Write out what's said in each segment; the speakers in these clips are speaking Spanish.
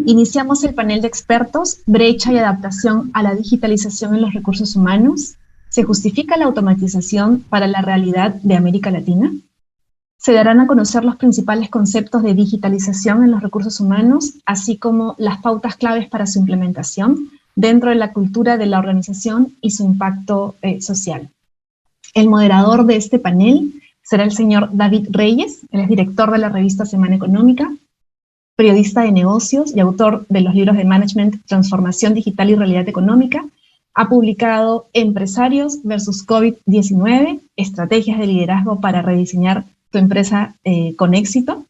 Iniciamos el panel de expertos, brecha y adaptación a la digitalización en los recursos humanos. ¿Se justifica la automatización para la realidad de América Latina? Se darán a conocer los principales conceptos de digitalización en los recursos humanos, así como las pautas claves para su implementación dentro de la cultura de la organización y su impacto social. El moderador de este panel será el señor David Reyes. Él es director de la revista Semana Económica, periodista de negocios y autor de los libros de management, transformación digital y realidad económica. Ha publicado Empresarios versus COVID-19, estrategias de liderazgo para rediseñar tu empresa con éxito.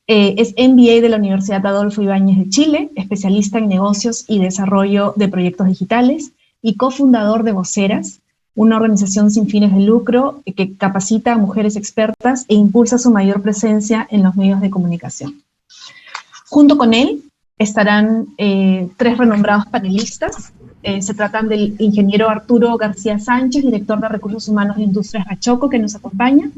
Es MBA de la Universidad Adolfo Ibáñez de Chile, especialista en negocios y desarrollo de proyectos digitales y cofundador de Voceras, una organización sin fines de lucro que capacita a mujeres expertas e impulsa su mayor presencia en los medios de comunicación. Junto con él estarán tres renombrados panelistas. Se tratan del ingeniero Arturo García Sánchez, director de Recursos Humanos de Industrias Bachoco, que nos acompaña.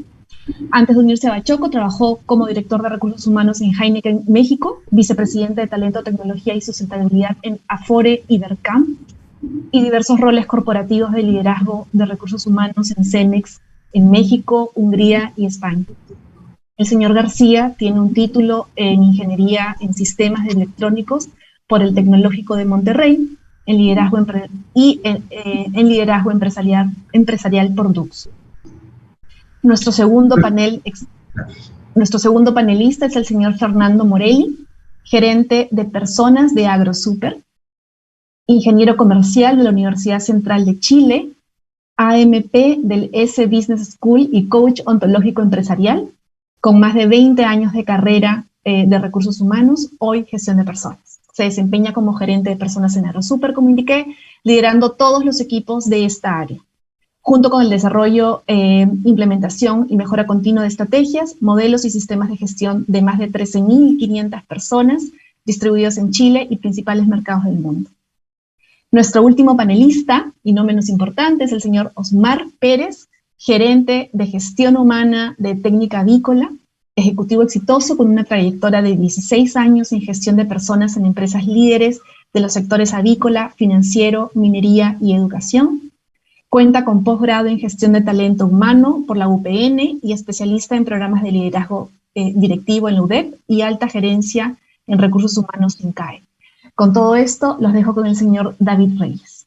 Antes de unirse a Bachoco, trabajó como director de Recursos Humanos en Heineken México, vicepresidente de Talento, Tecnología y Sustentabilidad en Afore Ibercam, y diversos roles corporativos de liderazgo de recursos humanos en Cemex, en México, Hungría y España. El señor García tiene un título en Ingeniería en Sistemas Electrónicos por el Tecnológico de Monterrey, en liderazgo empresarial por Dux. Nuestro segundo panelista es el señor Fernando Morelli, gerente de personas de AgroSuper, ingeniero comercial de la Universidad Central de Chile, AMP del S Business School y coach ontológico empresarial, con más de 20 años de carrera de recursos humanos, hoy gestión de personas. Se desempeña como gerente de personas en AgroSuper, como indiqué, liderando todos los equipos de esta área, junto con el desarrollo, implementación y mejora continua de estrategias, modelos y sistemas de gestión de más de 13.500 personas distribuidos en Chile y principales mercados del mundo. Nuestro último panelista, y no menos importante, es el señor Osmar Pérez, gerente de gestión humana de técnica avícola, ejecutivo exitoso con una trayectoria de 16 años en gestión de personas en empresas líderes de los sectores avícola, financiero, minería y educación. Cuenta con posgrado en gestión de talento humano por la UPN y especialista en programas de liderazgo directivo en la UDEP y alta gerencia en recursos humanos en CAE. Con todo esto, los dejo con el señor David Reyes.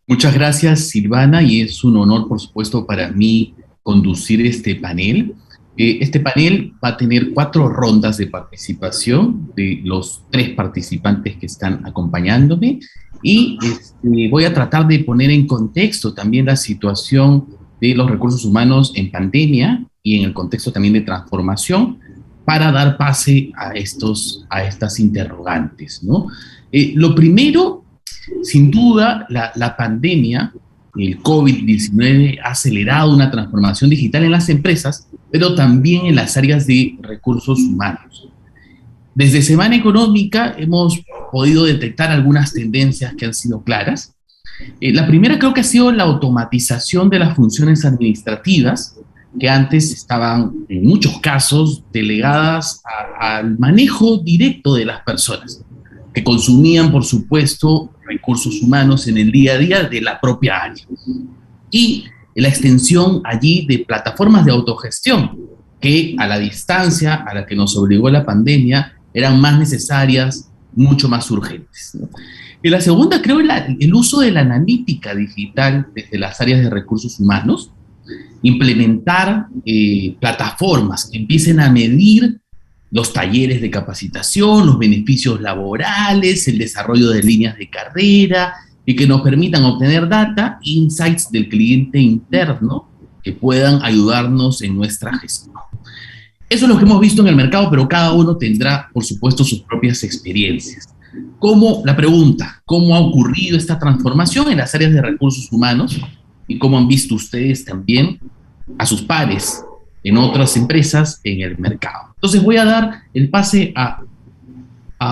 Muchas gracias, Silvana, y es un honor, por supuesto, para mí conducir este panel. Este panel va a tener 4 rondas de participación de los 3 participantes que están acompañándome y voy a tratar de poner en contexto también la situación de los recursos humanos en pandemia y en el contexto también de transformación para dar pase a estas interrogantes, ¿no? Lo primero, sin duda, la pandemia, el COVID-19 ha acelerado una transformación digital en las empresas, pero también en las áreas de recursos humanos. Desde Semana Económica hemos podido detectar algunas tendencias que han sido claras. La primera creo que ha sido la automatización de las funciones administrativas, que antes estaban, en muchos casos, delegadas al manejo directo de las personas, que consumían, por supuesto, recursos humanos en el día a día de la propia área. Y la extensión allí de plataformas de autogestión, que a la distancia a la que nos obligó la pandemia, eran más necesarias, mucho más urgentes, ¿no? Y la segunda, creo, el uso de la analítica digital desde las áreas de recursos humanos, implementar plataformas que empiecen a medir los talleres de capacitación, los beneficios laborales, el desarrollo de líneas de carrera, y que nos permitan obtener data, insights del cliente interno, que puedan ayudarnos en nuestra gestión. Eso es lo que hemos visto en el mercado, pero cada uno tendrá, por supuesto, sus propias experiencias. La pregunta, ¿cómo ha ocurrido esta transformación en las áreas de recursos humanos? Y cómo han visto ustedes también a sus pares en otras empresas en el mercado. Entonces voy a dar el pase a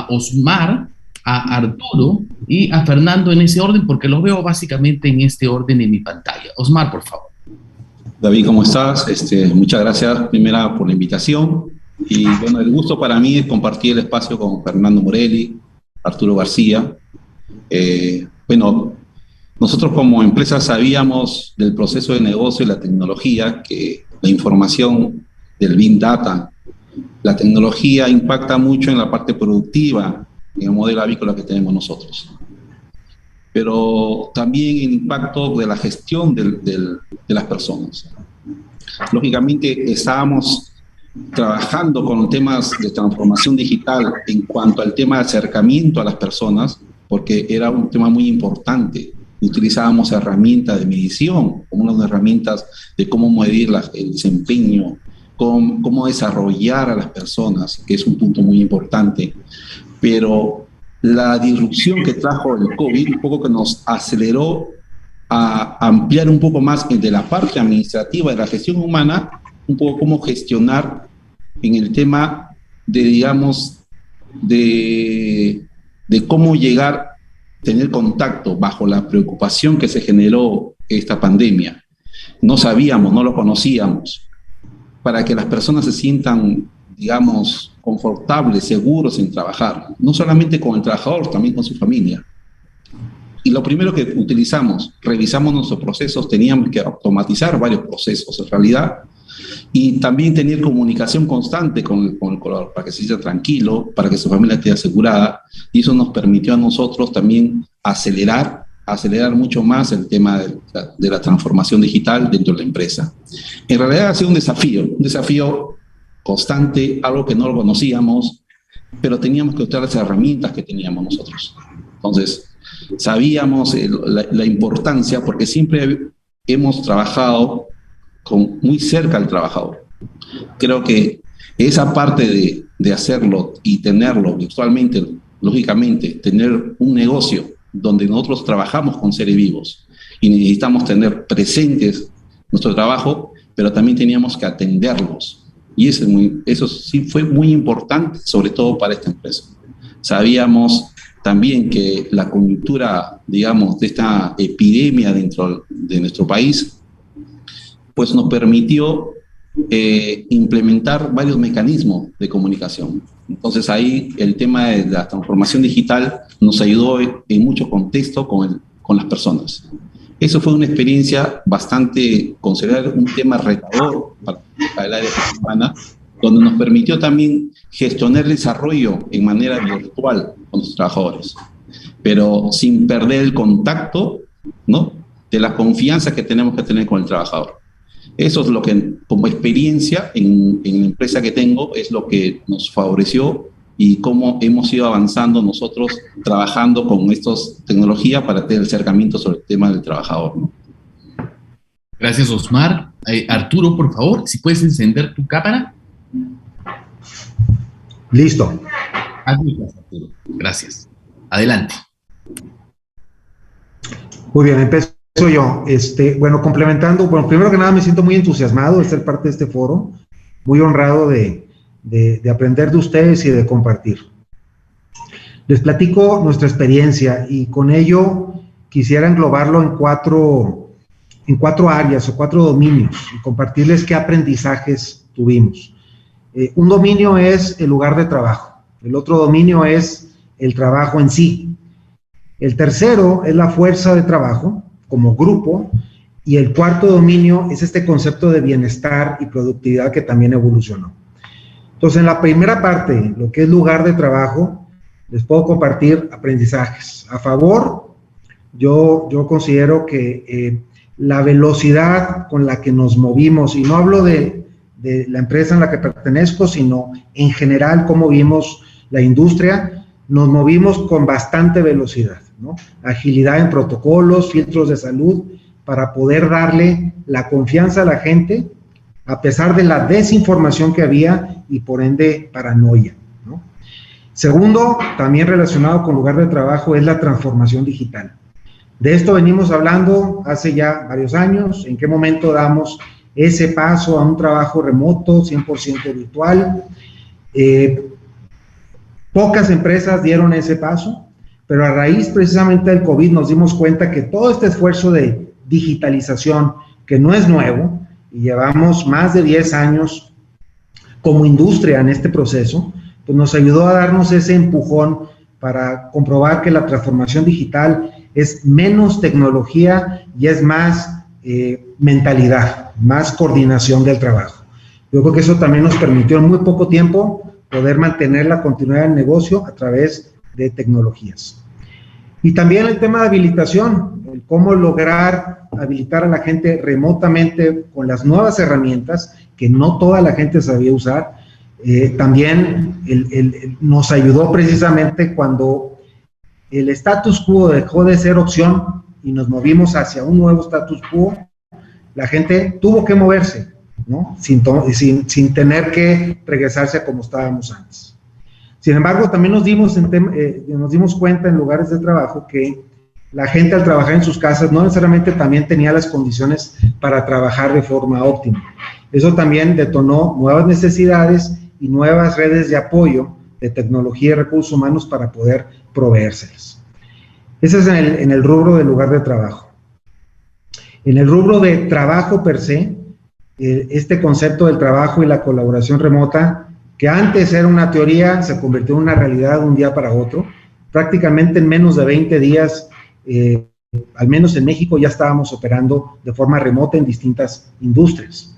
Osmar, a Arturo y a Fernando en ese orden, porque los veo básicamente en este orden en mi pantalla. Osmar, por favor. David, ¿cómo estás? Muchas gracias primera por la invitación. Y bueno, el gusto para mí es compartir el espacio con Fernando Morelli, Arturo García. Bueno, nosotros como empresa sabíamos del proceso de negocio y la tecnología, que la información del Big Data, la tecnología impacta mucho en la parte productiva, en el modelo avícola que tenemos nosotros. Pero también el impacto de la gestión de las personas. Lógicamente estábamos trabajando con temas de transformación digital en cuanto al tema de acercamiento a las personas, porque era un tema muy importante. Utilizábamos herramientas de medición como una de las herramientas de cómo medir el desempeño, cómo desarrollar a las personas, que es un punto muy importante. Pero la disrupción que trajo el COVID, un poco que nos aceleró a ampliar un poco más de la parte administrativa de la gestión humana, un poco cómo gestionar en el tema de, digamos, de cómo llegar a tener contacto bajo la preocupación que se generó esta pandemia. No sabíamos, no lo conocíamos. Para que las personas se sientan, digamos, confortables, seguros en trabajar, no solamente con el trabajador, también con su familia. Y lo primero que utilizamos, revisamos nuestros procesos, teníamos que automatizar varios procesos en realidad, y también tener comunicación constante con el colaborador, para que se sienta tranquilo, para que su familia esté asegurada, y eso nos permitió a nosotros también acelerar mucho más el tema de la transformación digital dentro de la empresa. En realidad ha sido un desafío constante, algo que no lo conocíamos, pero teníamos que usar las herramientas que teníamos nosotros. Entonces, sabíamos la importancia, porque siempre hemos trabajado muy cerca al trabajador. Creo que esa parte de hacerlo y tenerlo virtualmente, lógicamente, tener un negocio donde nosotros trabajamos con seres vivos y necesitamos tener presentes nuestro trabajo, pero también teníamos que atenderlos. Y eso sí fue muy importante, sobre todo para esta empresa. Sabíamos también que la coyuntura, digamos, de esta epidemia dentro de nuestro país, pues nos permitió implementar varios mecanismos de comunicación. Entonces ahí el tema de la transformación digital nos ayudó en mucho contexto con las personas. Eso fue una experiencia bastante, considerar un tema retador para el área humana, donde nos permitió también gestionar el desarrollo en manera virtual con los trabajadores, pero sin perder el contacto, ¿no?, de la confianza que tenemos que tener con el trabajador. Eso es lo que, como experiencia en la empresa que tengo, es lo que nos favoreció y cómo hemos ido avanzando nosotros trabajando con estas tecnologías para tener acercamiento sobre el tema del trabajador, ¿no? Gracias, Osmar. Arturo, por favor, si puedes encender tu cámara. Listo. Arturo. Gracias. Adelante. Muy bien, empiezo yo. Bueno, complementando, bueno, primero que nada me siento muy entusiasmado de ser parte de este foro, muy honrado de aprender de ustedes y de compartir. Les platico nuestra experiencia y con ello quisiera englobarlo en cuatro áreas o 4 dominios y compartirles qué aprendizajes tuvimos. Un dominio es el lugar de trabajo, el otro dominio es el trabajo en sí, el tercero es la fuerza de trabajo como grupo, y el cuarto dominio es este concepto de bienestar y productividad que también evolucionó. Entonces, en la primera parte, lo que es lugar de trabajo, les puedo compartir aprendizajes. A favor, yo considero que la velocidad con la que nos movimos, y no hablo de la empresa en la que pertenezco, sino en general cómo vimos la industria, nos movimos con bastante velocidad, ¿no? Agilidad en protocolos, filtros de salud, para poder darle la confianza a la gente, a pesar de la desinformación que había y por ende paranoia, ¿no? Segundo, también relacionado con lugar de trabajo, es la transformación digital. De esto venimos hablando hace ya varios años, en qué momento damos ese paso a un trabajo remoto, 100% virtual. Pocas empresas dieron ese paso, pero a raíz precisamente del COVID nos dimos cuenta que todo este esfuerzo de digitalización, que no es nuevo, y llevamos más de 10 años como industria en este proceso, pues nos ayudó a darnos ese empujón para comprobar que la transformación digital es menos tecnología y es más mentalidad, más coordinación del trabajo. Yo creo que eso también nos permitió en muy poco tiempo poder mantener la continuidad del negocio a través de tecnologías. Y también el tema de habilitación, el cómo lograr habilitar a la gente remotamente con las nuevas herramientas que no toda la gente sabía usar. También nos ayudó precisamente cuando el status quo dejó de ser opción y nos movimos hacia un nuevo status quo. La gente tuvo que moverse, ¿no? Sin tener que regresarse a como estábamos antes. Sin embargo, también nos dimos cuenta en lugares de trabajo que la gente al trabajar en sus casas no necesariamente también tenía las condiciones para trabajar de forma óptima. Eso también detonó nuevas necesidades y nuevas redes de apoyo de tecnología y recursos humanos para poder proveérselas. Ese es en el rubro del lugar de trabajo. En el rubro de trabajo per se, este concepto del trabajo y la colaboración remota, que antes era una teoría, se convirtió en una realidad de un día para otro. Prácticamente en menos de 20 días, al menos en México, ya estábamos operando de forma remota en distintas industrias.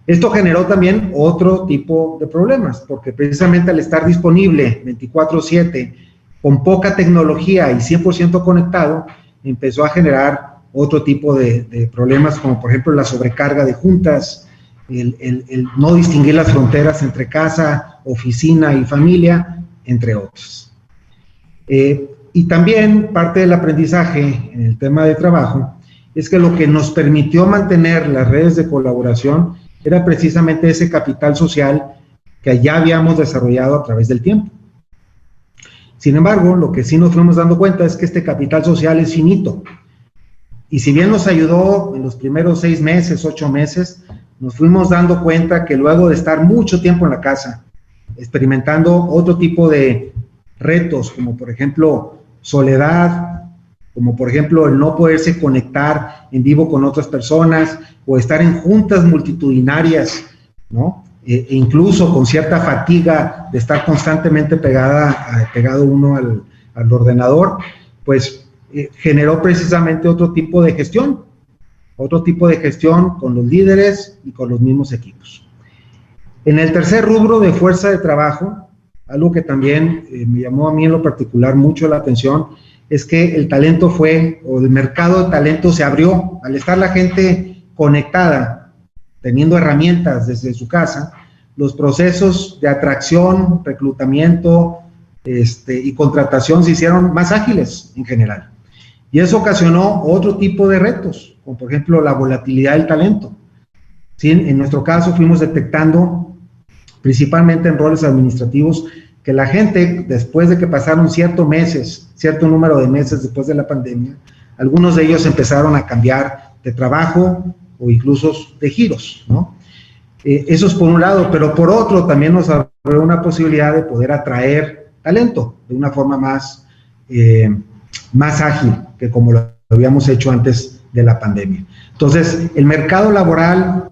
Esto generó también otro tipo de problemas, porque precisamente al estar disponible 24/7, con poca tecnología y 100% conectado, empezó a generar otro tipo de problemas, como por ejemplo la sobrecarga de juntas, el no distinguir las fronteras entre casa, oficina y familia, entre otros. Y también parte del aprendizaje en el tema de trabajo es que lo que nos permitió mantener las redes de colaboración era precisamente ese capital social que ya habíamos desarrollado a través del tiempo. Sin embargo, lo que sí nos fuimos dando cuenta es que este capital social es finito. Y si bien nos ayudó en los primeros 6 meses, 8 meses, nos fuimos dando cuenta que luego de estar mucho tiempo en la casa, experimentando otro tipo de retos, como por ejemplo soledad, como por ejemplo el no poderse conectar en vivo con otras personas, o estar en juntas multitudinarias, ¿no? E incluso con cierta fatiga de estar constantemente pegado uno al ordenador, pues generó precisamente otro tipo de gestión con los líderes y con los mismos equipos. En el tercer rubro de fuerza de trabajo, algo que también me llamó a mí en lo particular mucho la atención, es que el mercado de talento se abrió. Al estar la gente conectada, teniendo herramientas desde su casa, los procesos de atracción, reclutamiento y contratación se hicieron más ágiles en general. Y eso ocasionó otro tipo de retos, como por ejemplo la volatilidad del talento. ¿Sí? En nuestro caso fuimos detectando, principalmente en roles administrativos, que la gente, después de que pasaron cierto número de meses después de la pandemia, algunos de ellos empezaron a cambiar de trabajo o incluso de giros, ¿no? Eso es por un lado, pero por otro también nos abrió una posibilidad de poder atraer talento de una forma más ágil que como lo habíamos hecho antes de la pandemia. Entonces, el mercado laboral,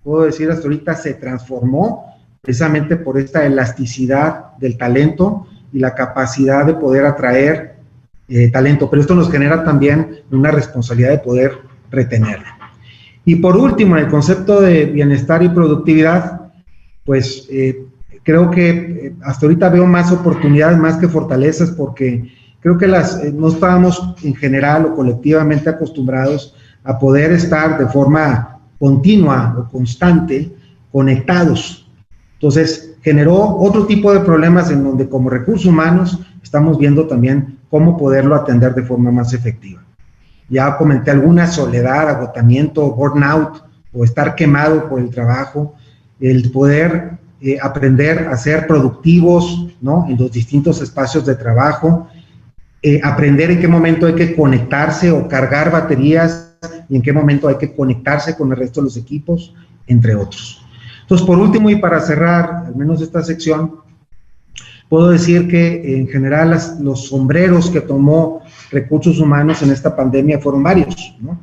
puedo decir hasta ahorita, se transformó precisamente por esta elasticidad del talento y la capacidad de poder atraer talento, pero esto nos genera también una responsabilidad de poder retenerlo. Y por último, en el concepto de bienestar y productividad, pues creo que hasta ahorita veo más oportunidades más que fortalezas, porque creo que no estábamos en general o colectivamente acostumbrados a poder estar de forma continua o constante conectados. Entonces, generó otro tipo de problemas en donde como recursos humanos estamos viendo también cómo poderlo atender de forma más efectiva. Ya comenté alguna: soledad, agotamiento, burnout, o estar quemado por el trabajo, el poder aprender a ser productivos, ¿no?, en los distintos espacios de trabajo, aprender en qué momento hay que conectarse o cargar baterías y en qué momento hay que conectarse con el resto de los equipos, entre otros. Entonces, por último, y para cerrar al menos esta sección, puedo decir que en general los sombreros que tomó recursos humanos en esta pandemia fueron varios, ¿no?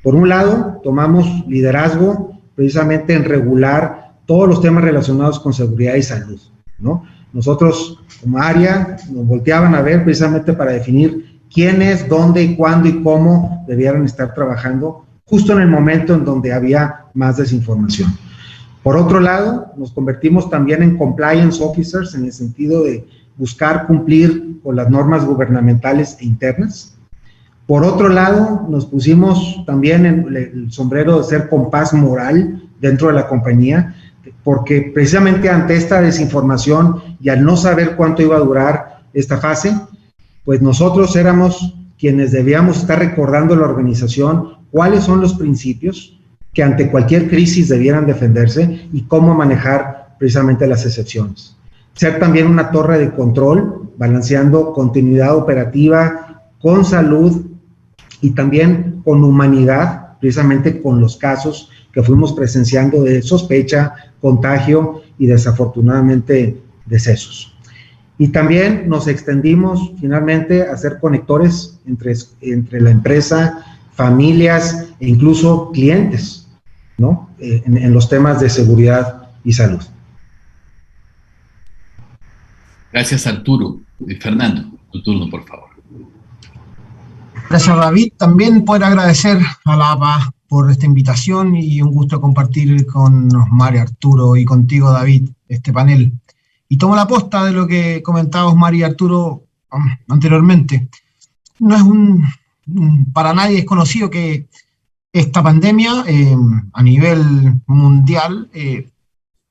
Por un lado, tomamos liderazgo precisamente en regular todos los temas relacionados con seguridad y salud, ¿no? Nosotros, como área, nos volteaban a ver precisamente para definir quiénes, dónde y cuándo y cómo debieran estar trabajando, justo en el momento en donde había más desinformación. Por otro lado, nos convertimos también en compliance officers, en el sentido de buscar cumplir con las normas gubernamentales e internas. Por otro lado, nos pusimos también en el sombrero de ser compás moral dentro de la compañía, porque precisamente ante esta desinformación y al no saber cuánto iba a durar esta fase, pues nosotros éramos quienes debíamos estar recordando a la organización cuáles son los principios que ante cualquier crisis debieran defenderse y cómo manejar precisamente las excepciones. Ser también una torre de control, balanceando continuidad operativa con salud y también con humanidad, precisamente con los casos que fuimos presenciando de sospecha, contagio y desafortunadamente decesos. Y también nos extendimos finalmente a ser conectores entre la empresa, familias e incluso clientes, ¿no? En los temas de seguridad y salud. Gracias, Arturo. Fernando, tu turno, por favor. Gracias, David. También poder agradecer a la APA por esta invitación y un gusto compartir con Osmar y Arturo y contigo, David, este panel. Y tomo la posta de lo que comentaba Osmar y Arturo anteriormente. No es para nadie desconocido que esta pandemia a nivel mundial,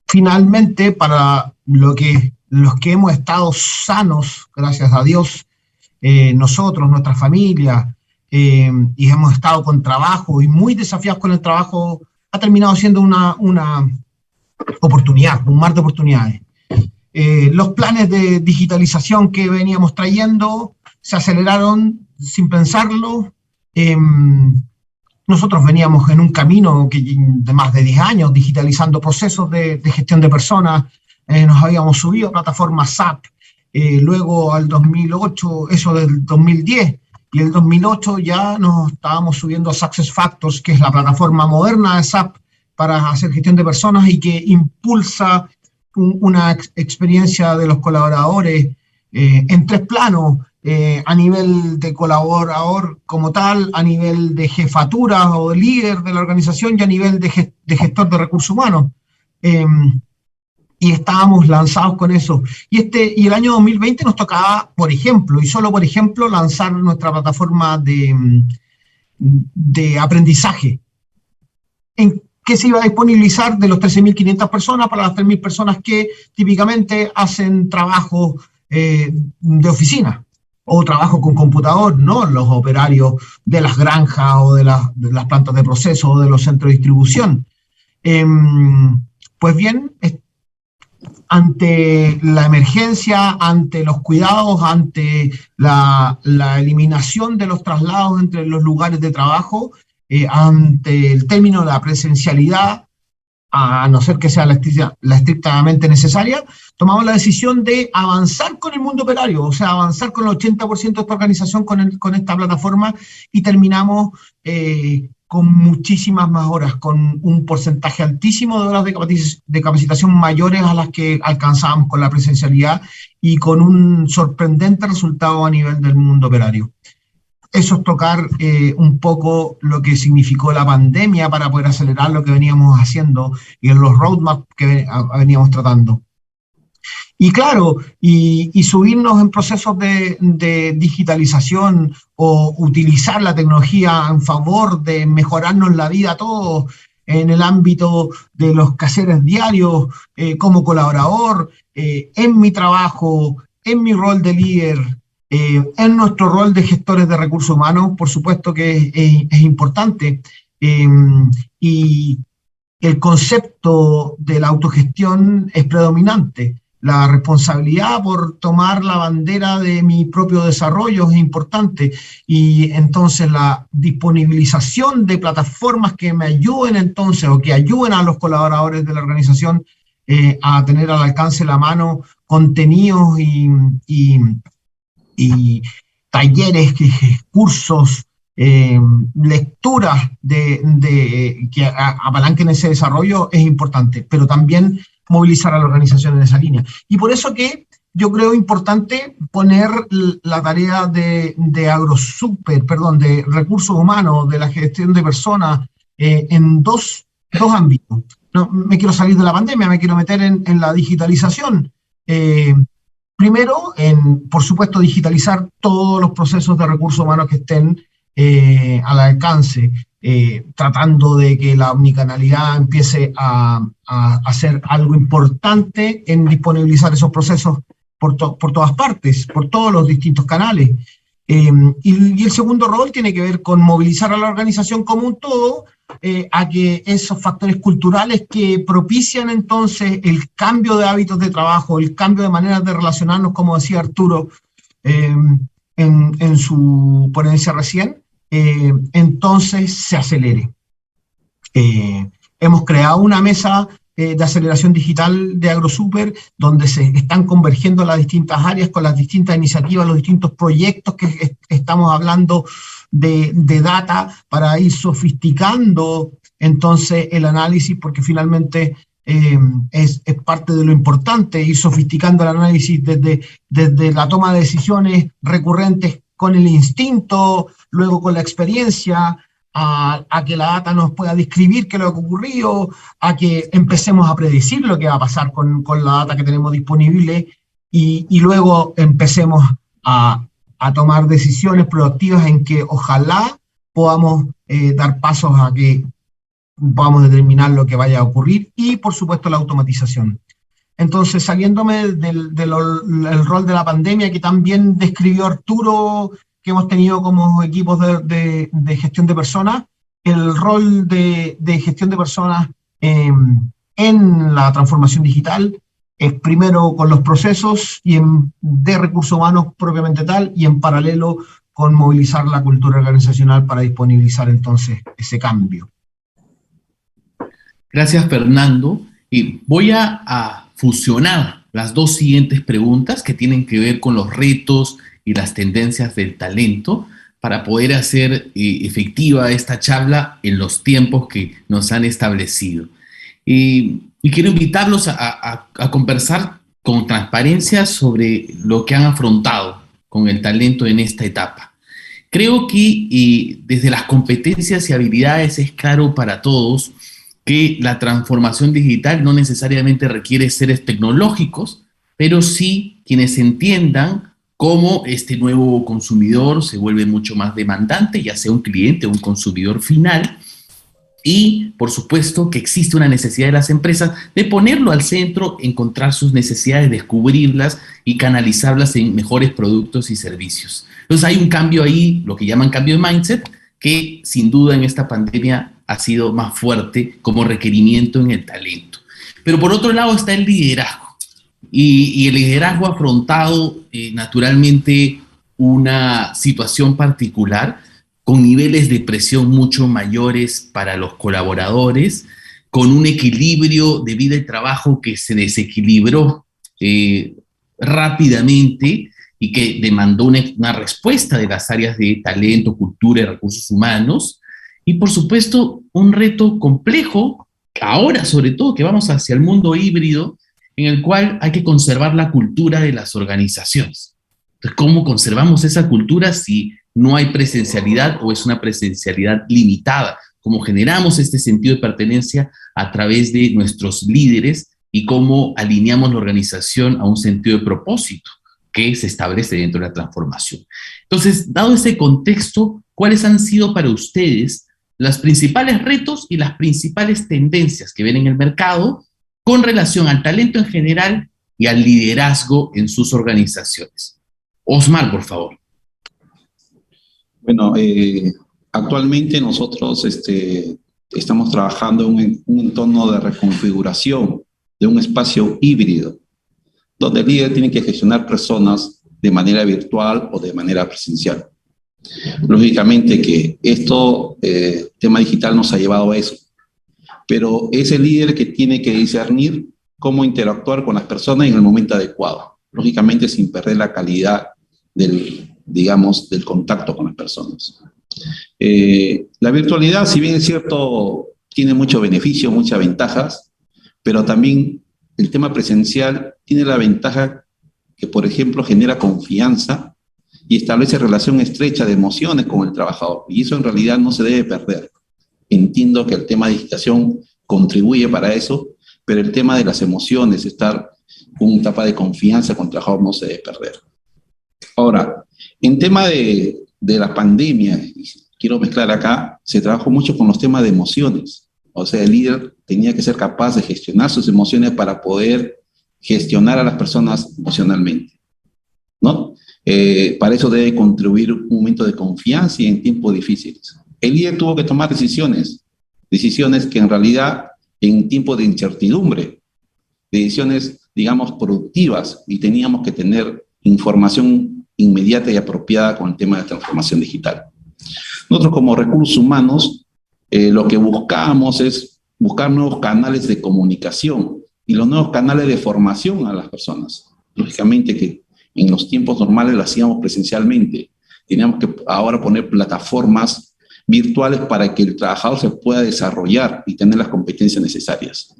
finalmente para los que hemos estado sanos, gracias a Dios, nosotros, nuestra familia, y hemos estado con trabajo y muy desafiados con el trabajo, ha terminado siendo una oportunidad, un mar de oportunidades. Los planes de digitalización que veníamos trayendo se aceleraron sin pensarlo. Nosotros veníamos en un camino de más de 10 años digitalizando procesos de gestión de personas. Nos habíamos subido a plataformas SAP, luego al 2008, eso del 2010, y el 2008 ya nos estábamos subiendo a SuccessFactors, que es la plataforma moderna de SAP para hacer gestión de personas y que impulsa una experiencia de los colaboradores en 3 planos, a nivel de colaborador como tal, a nivel de jefatura o de líder de la organización y a nivel de gestor de recursos humanos. Y estábamos lanzados con eso. Y el año 2020 nos tocaba, por ejemplo, y solo por ejemplo, lanzar nuestra plataforma de aprendizaje, en que se iba a disponibilizar de los 13.500 personas para las 3.000 personas que típicamente hacen trabajo de oficina o trabajo con computador, no los operarios de las granjas o de las plantas de proceso o de los centros de distribución. Pues bien, ante la emergencia, ante los cuidados, ante la eliminación de los traslados entre los lugares de trabajo, ante el término de la presencialidad, a no ser que sea la estrictamente necesaria, tomamos la decisión de avanzar con el mundo operario, o sea, avanzar con el 80% de esta organización con esta plataforma, y terminamos con muchísimas más horas, con un porcentaje altísimo de horas de capacitación mayores a las que alcanzábamos con la presencialidad y con un sorprendente resultado a nivel del mundo operario. Eso es tocar un poco lo que significó la pandemia para poder acelerar lo que veníamos haciendo y en los roadmaps que veníamos tratando. Y claro, y subirnos en procesos de digitalización o utilizar la tecnología en favor de mejorarnos la vida a todos en el ámbito de los quehaceres diarios, como colaborador, en mi trabajo, en mi rol de líder, en nuestro rol de gestores de recursos humanos, por supuesto que es importante. Y el concepto de la autogestión es predominante. La responsabilidad por tomar la bandera de mi propio desarrollo es importante, y entonces la disponibilización de plataformas que me ayuden entonces o que ayuden a los colaboradores de la organización a tener al alcance de la mano contenidos y talleres, cursos lecturas que apalanquen ese desarrollo es importante, pero también movilizar a la organización en esa línea. Y por eso que yo creo importante poner la tarea de de recursos humanos, de la gestión de personas, en dos ámbitos. No me quiero salir de la pandemia, me quiero meter en la digitalización. Primero, por supuesto, digitalizar todos los procesos de recursos humanos que estén al alcance, tratando de que la omnicanalidad empiece a ser algo importante en disponibilizar esos procesos por todas partes, por todos los distintos canales. Y el segundo rol tiene que ver con movilizar a la organización como un todo, a que esos factores culturales que propician entonces el cambio de hábitos de trabajo, el cambio de maneras de relacionarnos, como decía Arturo en su ponencia recién, entonces se acelere. Hemos creado una mesa de aceleración digital de AgroSuper, donde se están convergiendo las distintas áreas con las distintas iniciativas, los distintos proyectos que estamos hablando de data para ir sofisticando entonces el análisis, porque finalmente es parte de lo importante, ir sofisticando el análisis desde la toma de decisiones recurrentes con el instinto, luego con la experiencia, a que la data nos pueda describir qué es lo que ha ocurrido, a que empecemos a predecir lo que va a pasar con la data que tenemos disponible y luego empecemos a tomar decisiones proactivas en que ojalá podamos dar pasos a que podamos determinar lo que vaya a ocurrir y, por supuesto, la automatización. Entonces, saliéndome del rol de la pandemia que también describió Arturo, que hemos tenido como equipos de gestión de personas, el rol de gestión de personas en la transformación digital es primero con los procesos de recursos humanos propiamente tal, y en paralelo con movilizar la cultura organizacional para disponibilizar entonces ese cambio. Gracias, Fernando. Voy a fusionar las dos siguientes preguntas que tienen que ver con los retos y las tendencias del talento para poder hacer efectiva esta charla en los tiempos que nos han establecido. Y quiero invitarlos a conversar con transparencia sobre lo que han afrontado con el talento en esta etapa. Creo que desde las competencias y habilidades es claro para todos que la transformación digital no necesariamente requiere seres tecnológicos, pero sí quienes entiendan cómo este nuevo consumidor se vuelve mucho más demandante, ya sea un cliente o un consumidor final, y por supuesto que existe una necesidad de las empresas de ponerlo al centro, encontrar sus necesidades, descubrirlas y canalizarlas en mejores productos y servicios. Entonces hay un cambio ahí, lo que llaman cambio de mindset, que sin duda en esta pandemia ha sido más fuerte como requerimiento en el talento. Pero por otro lado está el liderazgo. Y el liderazgo ha afrontado naturalmente una situación particular con niveles de presión mucho mayores para los colaboradores, con un equilibrio de vida y trabajo que se desequilibró rápidamente y que demandó una respuesta de las áreas de talento, cultura y recursos humanos. Y por supuesto, un reto complejo, ahora sobre todo que vamos hacia el mundo híbrido, en el cual hay que conservar la cultura de las organizaciones. Entonces, ¿cómo conservamos esa cultura si no hay presencialidad o es una presencialidad limitada? ¿Cómo generamos este sentido de pertenencia a través de nuestros líderes y cómo alineamos la organización a un sentido de propósito que se establece dentro de la transformación? Entonces, dado ese contexto, ¿cuáles han sido para ustedes los principales retos y las principales tendencias que ven en el mercado con relación al talento en general y al liderazgo en sus organizaciones? Osmar, por favor. Bueno, actualmente nosotros estamos trabajando en un entorno de reconfiguración de un espacio híbrido, donde el líder tiene que gestionar personas de manera virtual o de manera presencial. Lógicamente que esto, tema digital nos ha llevado a eso, pero es el líder que tiene que discernir cómo interactuar con las personas en el momento adecuado, lógicamente sin perder la calidad del contacto con las personas. La virtualidad, si bien es cierto, tiene muchos beneficios, muchas ventajas, pero también el tema presencial tiene la ventaja que, por ejemplo, genera confianza y establece relación estrecha de emociones con el trabajador. Y eso en realidad no se debe perder. Entiendo que el tema de digitación contribuye para eso, pero el tema de las emociones, estar con una etapa de confianza con el trabajador no se debe perder. Ahora, en tema de la pandemia, quiero mezclar acá, se trabajó mucho con los temas de emociones. O sea, el líder tenía que ser capaz de gestionar sus emociones para poder gestionar a las personas emocionalmente, ¿no? Para eso debe contribuir un momento de confianza y en tiempos difíciles. El líder tuvo que tomar decisiones que en realidad en tiempos de incertidumbre, decisiones, digamos, productivas, y teníamos que tener información inmediata y apropiada con el tema de transformación digital. Nosotros como recursos humanos, lo que buscamos es buscar nuevos canales de comunicación y los nuevos canales de formación a las personas. Lógicamente que en los tiempos normales lo hacíamos presencialmente. Teníamos que ahora poner plataformas virtuales para que el trabajador se pueda desarrollar y tener las competencias necesarias.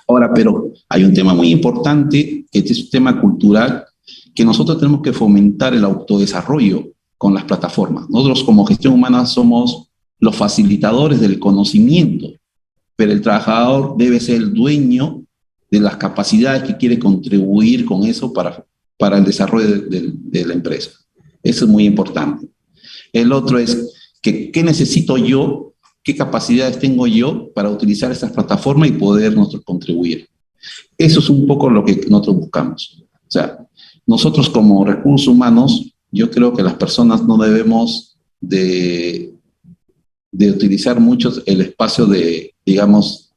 Ahora, pero hay un tema muy importante, que es un tema cultural, que nosotros tenemos que fomentar el autodesarrollo con las plataformas. Nosotros como gestión humana somos los facilitadores del conocimiento, pero el trabajador debe ser el dueño de las capacidades que quiere contribuir con eso para el desarrollo de la empresa. Eso es muy importante. El otro es que, ¿qué necesito yo? ¿Qué capacidades tengo yo para utilizar estas plataformas y poder nosotros contribuir? Eso es un poco lo que nosotros buscamos. O sea, nosotros como recursos humanos, yo creo que las personas no debemos de utilizar mucho el espacio de, digamos,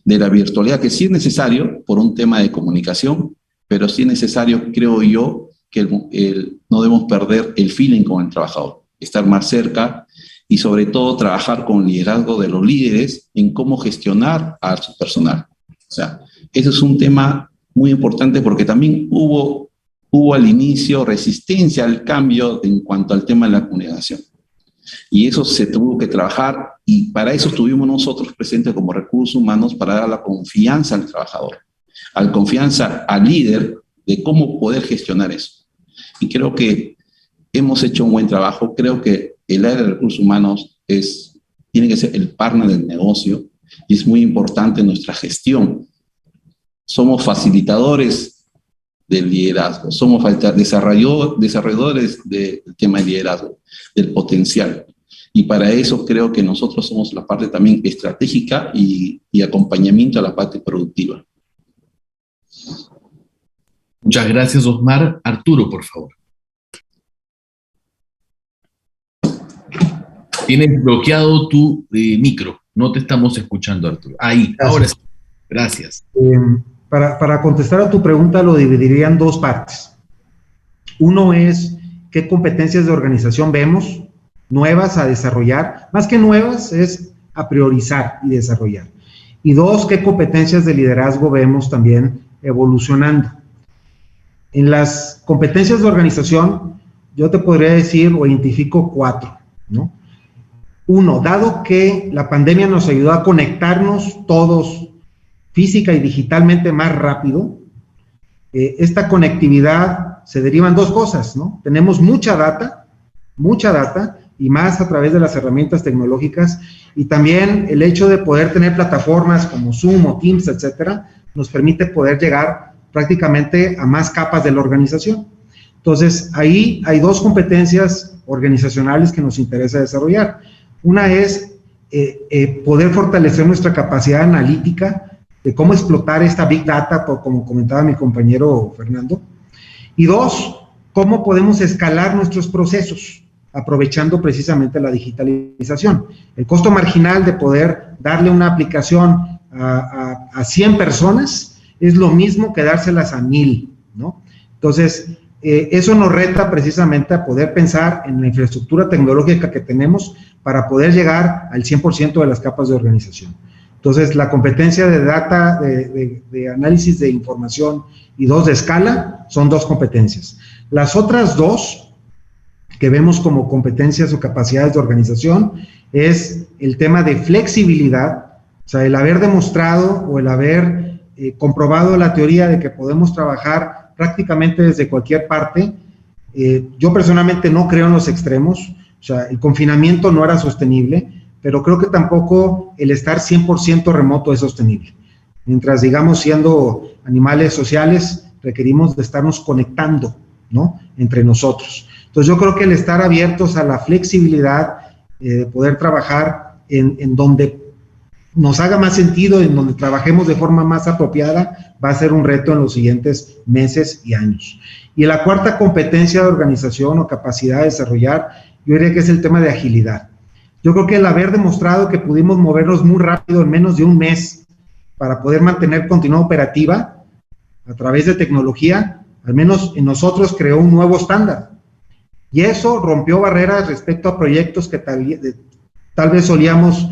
de la virtualidad, que sí es necesario por un tema de comunicación, pero sí es necesario, creo yo, que no debemos perder el feeling con el trabajador, estar más cerca y sobre todo trabajar con liderazgo de los líderes en cómo gestionar a su personal. O sea, eso es un tema muy importante porque también hubo al inicio resistencia al cambio en cuanto al tema de la comunicación. Y eso se tuvo que trabajar y para eso estuvimos nosotros presentes como recursos humanos para dar la confianza al trabajador, la confianza al líder de cómo poder gestionar eso. Y creo que hemos hecho un buen trabajo. Creo que el área de recursos humanos tiene que ser el partner del negocio y es muy importante nuestra gestión. Somos facilitadores del liderazgo, somos desarrolladores del tema de liderazgo, del potencial. Y para eso creo que nosotros somos la parte también estratégica y acompañamiento a la parte productiva. Muchas gracias, Osmar. Arturo, por favor. Tienes bloqueado tu micro. No te estamos escuchando, Arturo. Ahí, gracias. Ahora sí. Gracias. Para contestar a tu pregunta, lo dividiría en dos partes. Uno es qué competencias de organización vemos nuevas a desarrollar. Más que nuevas, es a priorizar y desarrollar. Y dos, qué competencias de liderazgo vemos también evolucionando. En las competencias de organización, yo te podría decir o identifico 4, ¿no? Uno, dado que la pandemia nos ayudó a conectarnos todos física y digitalmente más rápido, esta conectividad se deriva en dos cosas, ¿no? Tenemos mucha data, y más a través de las herramientas tecnológicas, y también el hecho de poder tener plataformas como Zoom o Teams, etcétera, nos permite poder llegar prácticamente a más capas de la organización. Entonces, ahí hay dos competencias organizacionales que nos interesa desarrollar. Una es poder fortalecer nuestra capacidad analítica de cómo explotar esta Big Data, como comentaba mi compañero Fernando. Y dos, cómo podemos escalar nuestros procesos, aprovechando precisamente la digitalización. El costo marginal de poder darle una aplicación a 100 personas es lo mismo que dárselas a 1000, ¿no? Entonces, eso nos reta precisamente a poder pensar en la infraestructura tecnológica que tenemos para poder llegar al 100% de las capas de organización. Entonces, la competencia de data, de análisis de información y dos, de escala, son dos competencias. Las otras dos que vemos como competencias o capacidades de organización es el tema de flexibilidad, o sea, el haber demostrado o el haber comprobado la teoría de que podemos trabajar prácticamente desde cualquier parte. Yo personalmente no creo en los extremos, o sea, el confinamiento no era sostenible, pero creo que tampoco el estar 100% remoto es sostenible. Mientras, digamos, siendo animales sociales, requerimos de estarnos conectando, ¿no?, entre nosotros. Entonces, yo creo que el estar abiertos a la flexibilidad, de poder trabajar en donde nos haga más sentido, en donde trabajemos de forma más apropiada, va a ser un reto en los siguientes meses y años. Y la cuarta competencia de organización o capacidad de desarrollar, yo diría que es el tema de agilidad. Yo creo que el haber demostrado que pudimos movernos muy rápido en menos de un mes para poder mantener continuidad operativa a través de tecnología, al menos en nosotros creó un nuevo estándar. Y eso rompió barreras respecto a proyectos que tal vez solíamos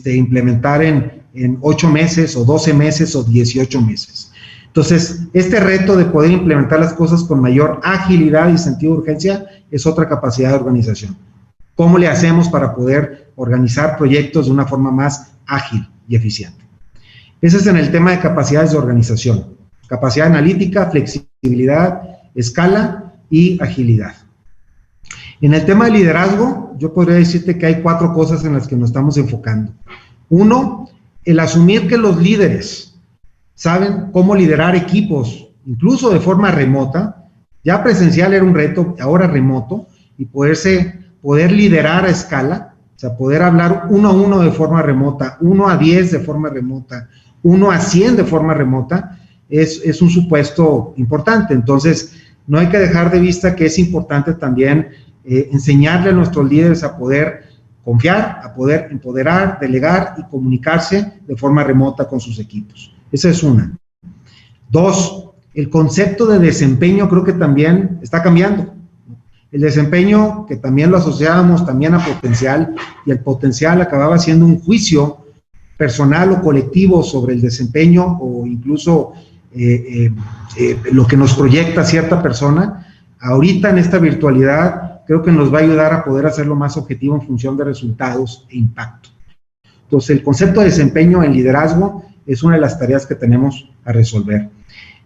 implementar en 8 meses o 12 meses o 18 meses. Entonces, este reto de poder implementar las cosas con mayor agilidad y sentido de urgencia es otra capacidad de organización. ¿Cómo le hacemos para poder organizar proyectos de una forma más ágil y eficiente? Ese es en el tema de capacidades de organización. Capacidad analítica, flexibilidad, escala y agilidad. En el tema de liderazgo, yo podría decirte que hay 4 cosas en las que nos estamos enfocando. Uno, el asumir que los líderes saben cómo liderar equipos, incluso de forma remota. Ya presencial era un reto, ahora remoto, y poder liderar a escala, o sea, poder hablar 1 a 1 de forma remota, 1 a 10 de forma remota, 1 a 100 de forma remota, es un supuesto importante. Entonces, no hay que dejar de vista que es importante también enseñarle a nuestros líderes a poder confiar, a poder empoderar, delegar y comunicarse de forma remota con sus equipos. Esa es una. 2, el concepto de desempeño creo que también está cambiando. El desempeño, que también lo asociábamos también a potencial, y el potencial acababa siendo un juicio personal o colectivo sobre el desempeño o incluso lo que nos proyecta cierta persona. Ahorita en esta virtualidad creo que nos va a ayudar a poder hacerlo más objetivo en función de resultados e impacto. Entonces, el concepto de desempeño en liderazgo es una de las tareas que tenemos a resolver.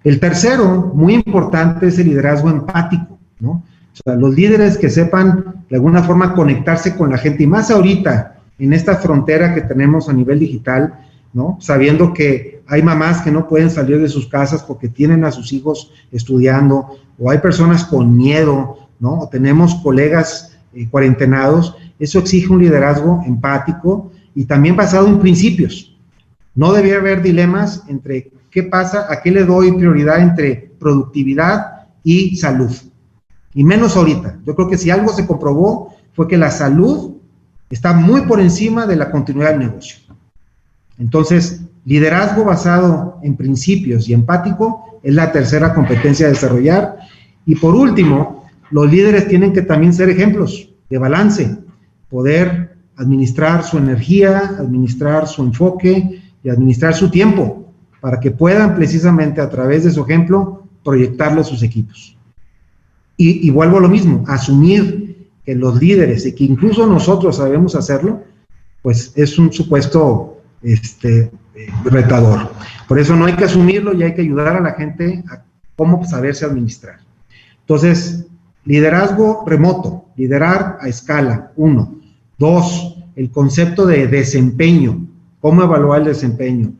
El tercero, muy importante, es el liderazgo empático, ¿no? O sea, los líderes que sepan de alguna forma conectarse con la gente, y más ahorita en esta frontera que tenemos a nivel digital, ¿no? Sabiendo que hay mamás que no pueden salir de sus casas porque tienen a sus hijos estudiando, o hay personas con miedo, ¿no? O tenemos colegas cuarentenados. Eso exige un liderazgo empático y también basado en principios. No debería haber dilemas entre qué pasa, a qué le doy prioridad entre productividad y salud. Y menos ahorita. Yo creo que si algo se comprobó fue que la salud está muy por encima de la continuidad del negocio. Entonces, liderazgo basado en principios y empático es la tercera competencia a desarrollar. Y por último, los líderes tienen que también ser ejemplos de balance, poder administrar su energía, administrar su enfoque y administrar su tiempo para que puedan precisamente a través de su ejemplo proyectarlo a sus equipos. Y vuelvo a lo mismo, asumir que los líderes y que incluso nosotros sabemos hacerlo, pues es un supuesto retador. Por eso no hay que asumirlo y hay que ayudar a la gente a cómo saberse administrar. Entonces, liderazgo remoto, liderar a escala, 1. 2, el concepto de desempeño, cómo evaluar el desempeño.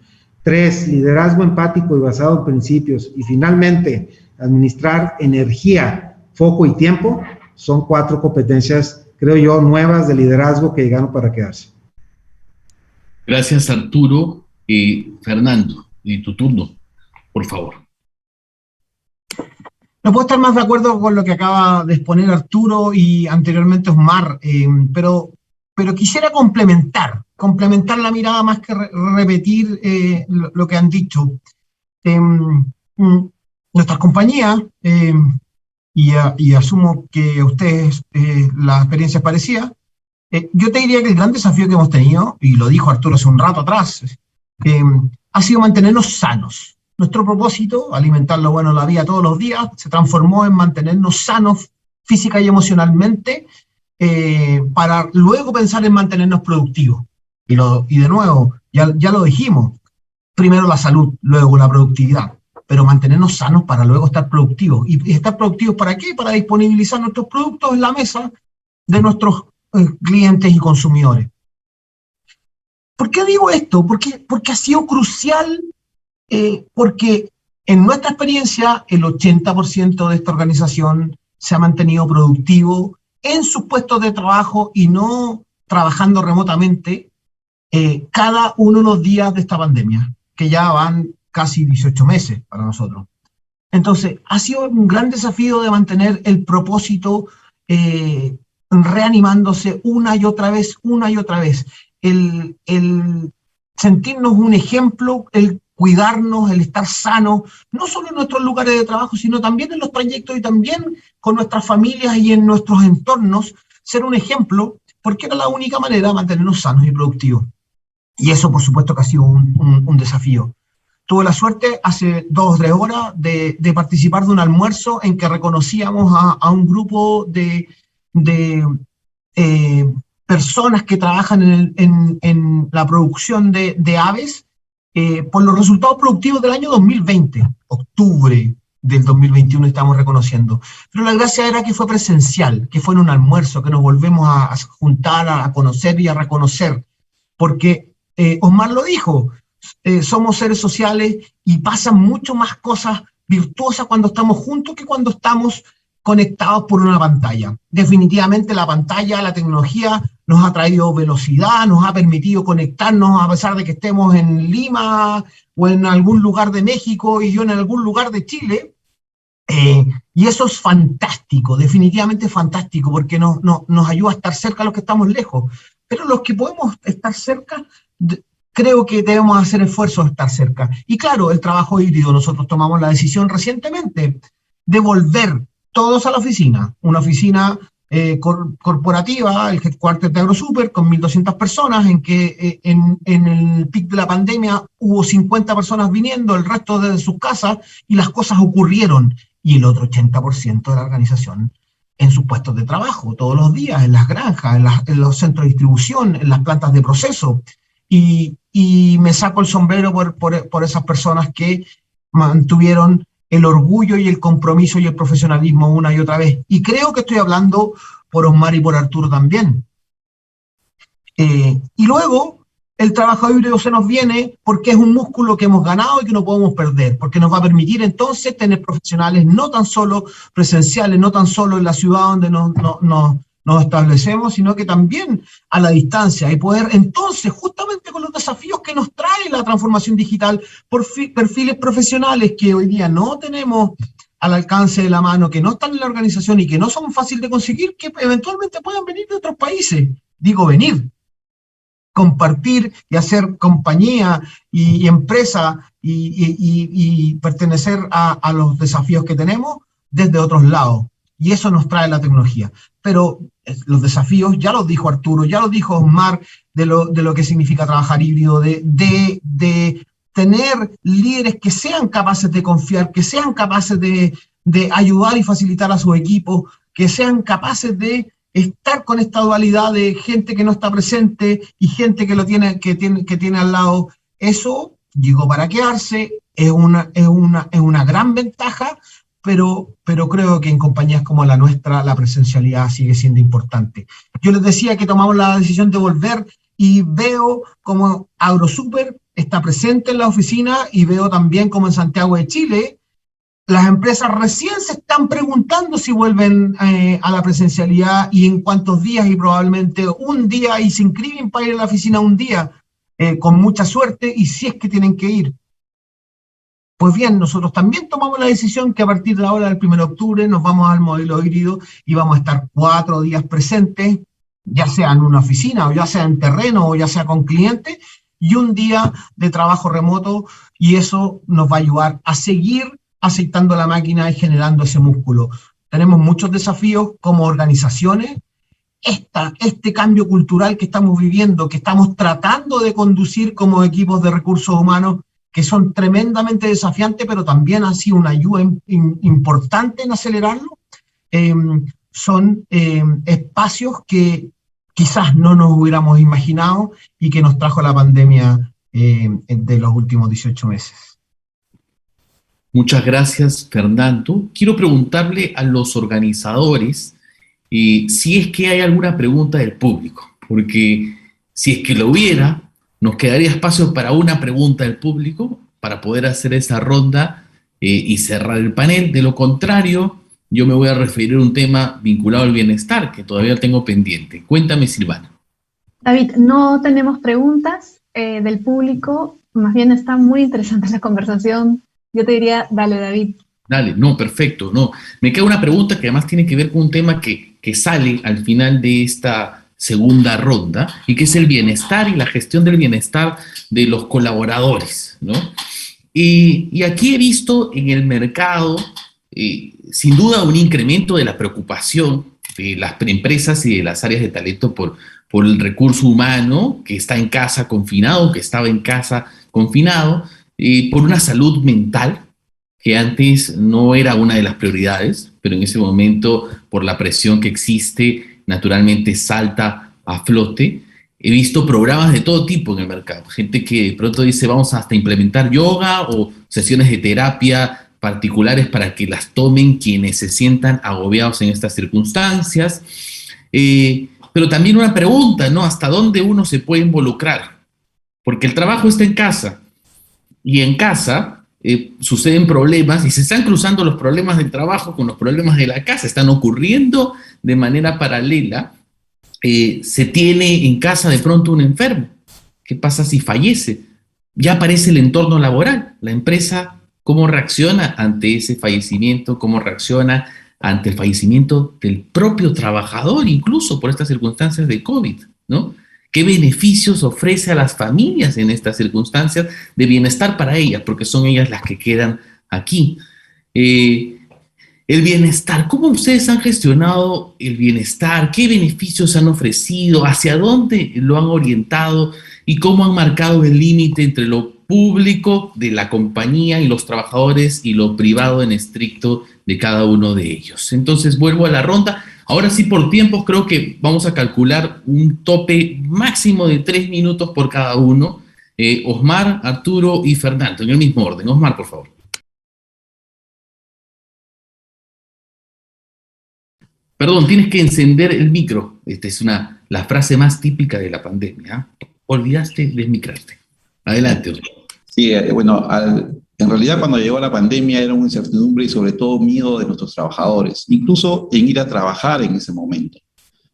3, liderazgo empático y basado en principios. Y finalmente, administrar energía, foco y tiempo, son 4 competencias, creo yo, nuevas de liderazgo que llegaron para quedarse. Gracias, Arturo. Fernando, y tu turno, por favor. No puedo estar más de acuerdo con lo que acaba de exponer Arturo y anteriormente Osmar, pero quisiera complementar la mirada más que repetir lo que han dicho. Nuestras compañías, y asumo que a ustedes la experiencia es parecida, yo te diría que el gran desafío que hemos tenido, y lo dijo Arturo hace un rato atrás, ha sido mantenernos sanos. Nuestro propósito, alimentar lo bueno en la vida todos los días, se transformó en mantenernos sanos física y emocionalmente, para luego pensar en mantenernos productivos. Y de nuevo, ya lo dijimos, primero la salud, luego la productividad, pero mantenernos sanos para luego estar productivos. ¿Y estar productivos para qué? Para disponibilizar nuestros productos en la mesa de nuestros clientes y consumidores. ¿Por qué digo esto? Porque ha sido crucial, porque en nuestra experiencia el 80% de esta organización se ha mantenido productivo en sus puestos de trabajo y no trabajando remotamente cada uno de los días de esta pandemia, que ya van casi 18 meses para nosotros. Entonces, ha sido un gran desafío de mantener el propósito reanimándose una y otra vez, el sentirnos un ejemplo, el cuidarnos, el estar sanos, no solo en nuestros lugares de trabajo, sino también en los trayectos y también con nuestras familias y en nuestros entornos, ser un ejemplo, porque era la única manera de mantenernos sanos y productivos. Y eso, por supuesto, que ha sido un desafío. Tuve la suerte hace 2 o 3 horas de participar de un almuerzo en que reconocíamos a un grupo de personas que trabajan en la producción de aves por los resultados productivos del año 2020, octubre del 2021 estamos reconociendo. Pero la gracia era que fue presencial, que fue en un almuerzo, que nos volvemos a juntar, a conocer y a reconocer, porque Osmar lo dijo, somos seres sociales y pasan mucho más cosas virtuosas cuando estamos juntos que cuando estamos conectados por una pantalla. Definitivamente la pantalla, la tecnología nos ha traído velocidad, nos ha permitido conectarnos a pesar de que estemos en Lima o en algún lugar de México y yo en algún lugar de Chile. Y eso es fantástico, definitivamente fantástico, porque nos ayuda a estar cerca a los que estamos lejos. Pero los que podemos estar cerca, creo que debemos hacer esfuerzos de estar cerca. Y claro, el trabajo híbrido, nosotros tomamos la decisión recientemente de volver todos a la oficina, una oficina corporativa, el headquarter de AgroSuper, con 1.200 personas, en que en el pic de la pandemia hubo 50 personas viniendo, el resto desde sus casas, y las cosas ocurrieron. Y el otro 80% de la organización en sus puestos de trabajo, todos los días, en las granjas, en los centros de distribución, en las plantas de proceso. Y me saco el sombrero por esas personas que mantuvieron el orgullo y el compromiso y el profesionalismo una y otra vez. Y creo que estoy hablando por Osmar y por Arturo también. Y luego, el trabajo híbrido se nos viene porque es un músculo que hemos ganado y que no podemos perder, porque nos va a permitir entonces tener profesionales no tan solo presenciales, no tan solo en la ciudad donde nos establecemos, sino que también a la distancia, y poder entonces, justamente con los desafíos que nos trae la transformación digital, por perfiles profesionales que hoy día no tenemos al alcance de la mano, que no están en la organización y que no son fáciles de conseguir, que eventualmente puedan venir de otros países. Digo venir, compartir y hacer compañía y empresa y pertenecer a los desafíos que tenemos desde otros lados. Y eso nos trae la tecnología. Pero los desafíos, ya los dijo Arturo, ya los dijo Osmar, de lo que significa trabajar híbrido, de tener líderes que sean capaces de confiar, que sean capaces de ayudar y facilitar a sus equipos, que sean capaces de estar con esta dualidad de gente que no está presente y gente que tiene al lado. Eso llegó para quedarse, es una gran ventaja, pero creo que en compañías como la nuestra la presencialidad sigue siendo importante. Yo les decía que tomamos la decisión de volver y veo como AgroSuper está presente en la oficina y veo también como en Santiago de Chile las empresas recién se están preguntando si vuelven a la presencialidad y en cuántos días, y probablemente un día, y se inscriben para ir a la oficina un día, con mucha suerte, y si es que tienen que ir. Pues bien, nosotros también tomamos la decisión que a partir de ahora, del 1 de octubre, nos vamos al modelo híbrido y vamos a estar 4 días presentes, ya sea en una oficina, o ya sea en terreno, o ya sea con clientes, y un día de trabajo remoto, y eso nos va a ayudar a seguir aceitando la máquina y generando ese músculo. Tenemos muchos desafíos como organizaciones. Este cambio cultural que estamos viviendo, que estamos tratando de conducir como equipos de recursos humanos, que son tremendamente desafiantes, pero también han sido una ayuda importante en acelerarlo. son espacios que quizás no nos hubiéramos imaginado y que nos trajo la pandemia de los últimos 18 meses. Muchas gracias, Fernando. Quiero preguntarle a los organizadores si es que hay alguna pregunta del público, porque si es que lo hubiera, nos quedaría espacio para una pregunta del público para poder hacer esa ronda y cerrar el panel. De lo contrario, yo me voy a referir a un tema vinculado al bienestar que todavía tengo pendiente. Cuéntame, Silvana. David, no tenemos preguntas del público, más bien está muy interesante la conversación. Yo te diría, dale, David. Dale, no, perfecto, no. Me queda una pregunta que además tiene que ver con un tema que sale al final de esta segunda ronda y que es el bienestar y la gestión del bienestar de los colaboradores, ¿no? Y aquí he visto en el mercado, sin duda, un incremento de la preocupación de las empresas y de las áreas de talento por el recurso humano que está en casa confinado, que estaba en casa confinado, por una salud mental que antes no era una de las prioridades, pero en ese momento, por la presión que existe, naturalmente salta a flote. He visto programas de todo tipo en el mercado, gente que de pronto dice vamos hasta implementar yoga o sesiones de terapia particulares para que las tomen quienes se sientan agobiados en estas circunstancias. Pero también una pregunta, ¿no? ¿Hasta dónde uno se puede involucrar? Porque el trabajo está en casa y en casa suceden problemas y se están cruzando los problemas del trabajo con los problemas de la casa, están ocurriendo de manera paralela. Se tiene en casa de pronto un enfermo. ¿Qué pasa si fallece? Ya aparece el entorno laboral. La empresa, ¿cómo reacciona ante ese fallecimiento? ¿Cómo reacciona ante el fallecimiento del propio trabajador, incluso por estas circunstancias de COVID, ¿no? ¿Qué beneficios ofrece a las familias en estas circunstancias de bienestar para ellas? Porque son ellas las que quedan aquí. El bienestar, ¿cómo ustedes han gestionado el bienestar? ¿Qué beneficios han ofrecido? ¿Hacia dónde lo han orientado? ¿Y cómo han marcado el límite entre lo público de la compañía y los trabajadores y lo privado en estricto de cada uno de ellos? Entonces vuelvo a la ronda. Ahora sí, por tiempos, creo que vamos a calcular un tope máximo de 3 minutos por cada uno. Osmar, Arturo y Fernando, en el mismo orden. Osmar, por favor. Perdón, tienes que encender el micro. Esta es la frase más típica de la pandemia. Olvidaste desmicrarte. Adelante, Osmar. Sí, bueno, en realidad cuando llegó la pandemia era una incertidumbre y sobre todo miedo de nuestros trabajadores, incluso en ir a trabajar en ese momento,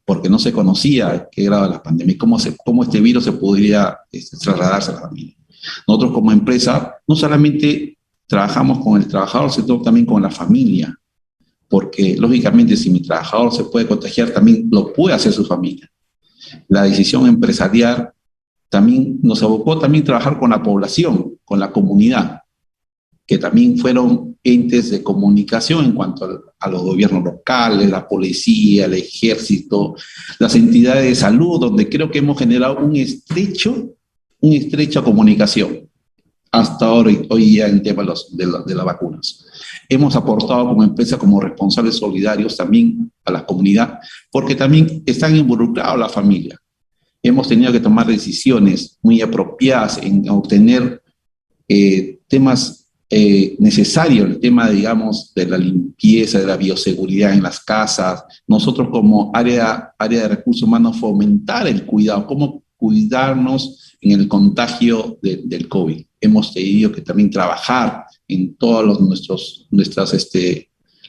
porque no se conocía qué grado de la pandemia, cómo este virus se podría trasladarse a la familia. Nosotros como empresa no solamente trabajamos con el trabajador, sino también con la familia, porque lógicamente si mi trabajador se puede contagiar, también lo puede hacer su familia. La decisión empresarial también nos abocó también a trabajar con la población, con la comunidad, que también fueron entes de comunicación en cuanto a los gobiernos locales, la policía, el ejército, las entidades de salud, donde creo que hemos generado una estrecha comunicación hasta hoy ya en el tema de las vacunas. Hemos aportado como empresa, como responsables solidarios también a la comunidad, porque también están involucrados la familia. Hemos tenido que tomar decisiones muy apropiadas en obtener temas necesarios, el tema, digamos, de la limpieza, de la bioseguridad en las casas. Nosotros como área de recursos humanos fomentar el cuidado, cómo cuidarnos en el contagio del COVID. Hemos tenido que también trabajar en todos nuestros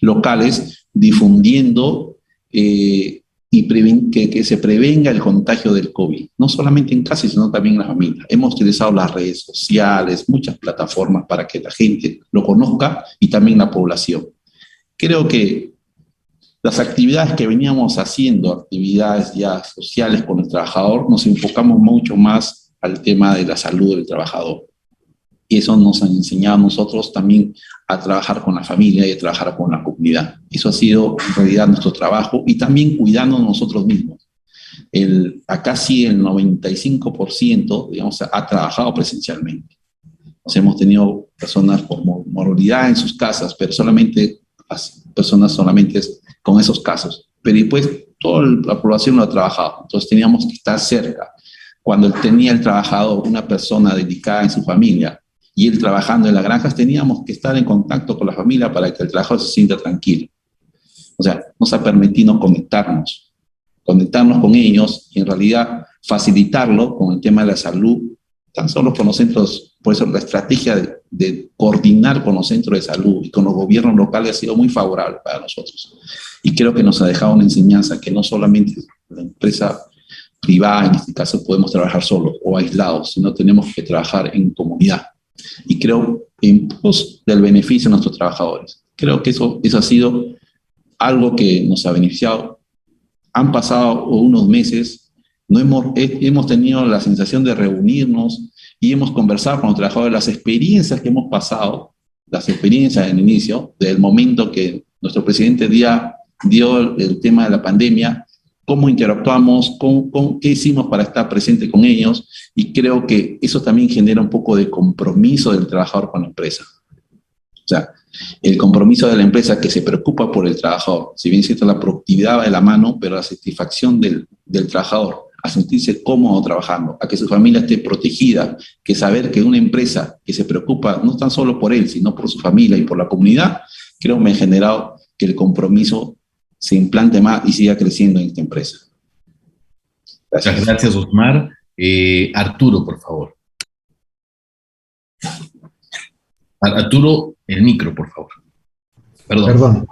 locales difundiendo y que se prevenga el contagio del COVID, no solamente en casa, sino también en la familia. Hemos utilizado las redes sociales, muchas plataformas para que la gente lo conozca y también la población. Creo que las actividades que veníamos haciendo, actividades ya sociales con el trabajador, nos enfocamos mucho más al tema de la salud del trabajador. Y eso nos ha enseñado a nosotros también a trabajar con la familia y a trabajar con la comunidad. Eso ha sido en realidad nuestro trabajo y también cuidando nosotros mismos. Casi el 95%, digamos, ha trabajado presencialmente. Hemos tenido personas con movilidad en sus casas, pero solamente personas con esos casos. pero después toda la población lo ha trabajado, entonces teníamos que estar cerca. Cuando tenía el trabajador una persona dedicada en su familia y él trabajando en las granjas, teníamos que estar en contacto con la familia para que el trabajador se sienta tranquilo. O sea, nos ha permitido conectarnos con ellos y en realidad facilitarlo con el tema de la salud, tan solo con los centros. Por eso la estrategia de coordinar con los centros de salud y con los gobiernos locales ha sido muy favorable para nosotros. Y creo que nos ha dejado una enseñanza que no solamente la empresa privada, en este caso, podemos trabajar solos o aislados, sino tenemos que trabajar en comunidad. Y creo en pos del beneficio de nuestros trabajadores. Creo que eso ha sido algo que nos ha beneficiado. Han pasado unos meses, hemos tenido la sensación de reunirnos y hemos conversado con los trabajadores, las experiencias que hemos pasado, las experiencias en el inicio, desde el momento que nuestro presidente dio el tema de la pandemia, cómo interactuamos, qué hicimos para estar presente con ellos, y creo que eso también genera un poco de compromiso del trabajador con la empresa. O sea, el compromiso de la empresa que se preocupa por el trabajador, si bien cierto la productividad va de la mano, pero la satisfacción del trabajador, a sentirse cómodo trabajando, a que su familia esté protegida, que saber que una empresa que se preocupa no tan solo por él, sino por su familia y por la comunidad, creo que me ha generado que el compromiso se implante más y siga creciendo en esta empresa. Gracias. Muchas gracias, Osmar. Arturo, por favor. Arturo, el micro, por favor. Perdón.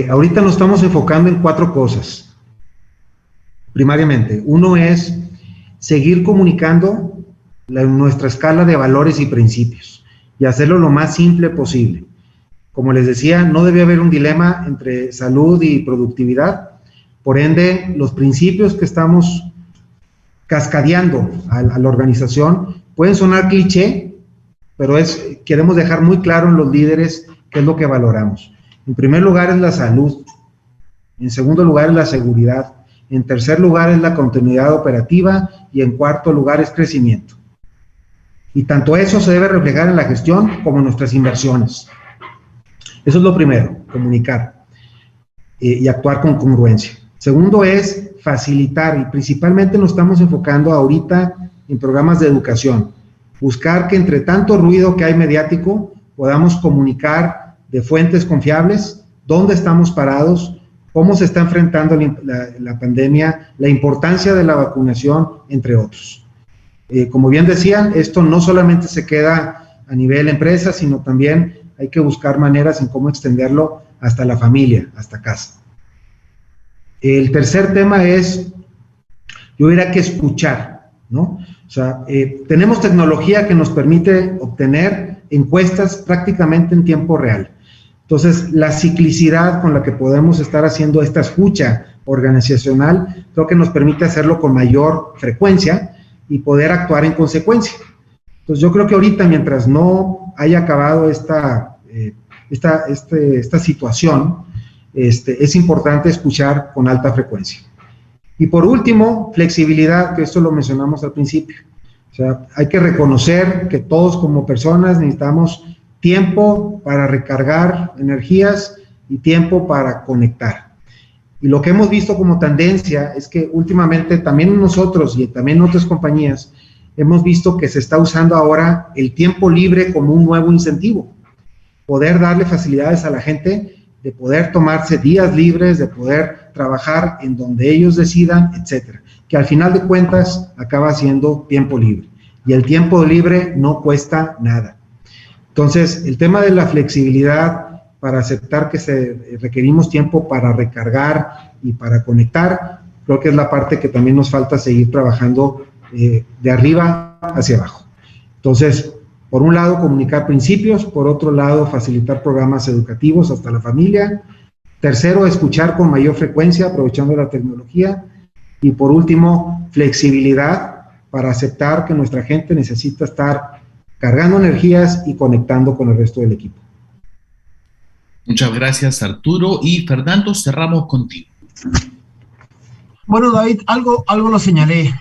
Ahorita nos estamos enfocando en 4 cosas. Primariamente, uno es seguir comunicando nuestra escala de valores y principios y hacerlo lo más simple posible. Como les decía, no debe haber un dilema entre salud y productividad. Por ende, los principios que estamos cascadeando a la organización pueden sonar cliché, pero queremos dejar muy claro en los líderes qué es lo que valoramos. En primer lugar es la salud, en segundo lugar es la seguridad, en tercer lugar es la continuidad operativa y en cuarto lugar es crecimiento. Y tanto eso se debe reflejar en la gestión como en nuestras inversiones. Eso es lo primero, comunicar y actuar con congruencia. Segundo es facilitar, y principalmente nos estamos enfocando ahorita en programas de educación. Buscar que entre tanto ruido que hay mediático, podamos comunicar de fuentes confiables, dónde estamos parados, cómo se está enfrentando la pandemia, la importancia de la vacunación, entre otros. Como bien decían, esto no solamente se queda a nivel empresa, sino también hay que buscar maneras en cómo extenderlo hasta la familia, hasta casa. El tercer tema es, yo diría que escuchar, ¿no? O sea, tenemos tecnología que nos permite obtener encuestas prácticamente en tiempo real. Entonces, la ciclicidad con la que podemos estar haciendo esta escucha organizacional, creo que nos permite hacerlo con mayor frecuencia y poder actuar en consecuencia. Entonces, yo creo que ahorita, mientras no haya acabado esta situación, es importante escuchar con alta frecuencia. Y por último, flexibilidad, que esto lo mencionamos al principio. O sea, hay que reconocer que todos como personas necesitamos tiempo para recargar energías y tiempo para conectar. Y lo que hemos visto como tendencia es que últimamente también nosotros y también otras compañías hemos visto que se está usando ahora el tiempo libre como un nuevo incentivo. Poder darle facilidades a la gente de poder tomarse días libres, de poder trabajar en donde ellos decidan, etcétera. Que al final de cuentas acaba siendo tiempo libre. Y el tiempo libre no cuesta nada. Entonces, el tema de la flexibilidad para aceptar que requerimos tiempo para recargar y para conectar, creo que es la parte que también nos falta seguir trabajando de arriba hacia abajo. Entonces, por un lado, comunicar principios, por otro lado, facilitar programas educativos hasta la familia. Tercero, escuchar con mayor frecuencia, aprovechando la tecnología. Y por último, flexibilidad para aceptar que nuestra gente necesita estar cargando energías y conectando con el resto del equipo. Muchas gracias, Arturo. Y Fernando, cerramos contigo. Bueno, David, algo lo señalé.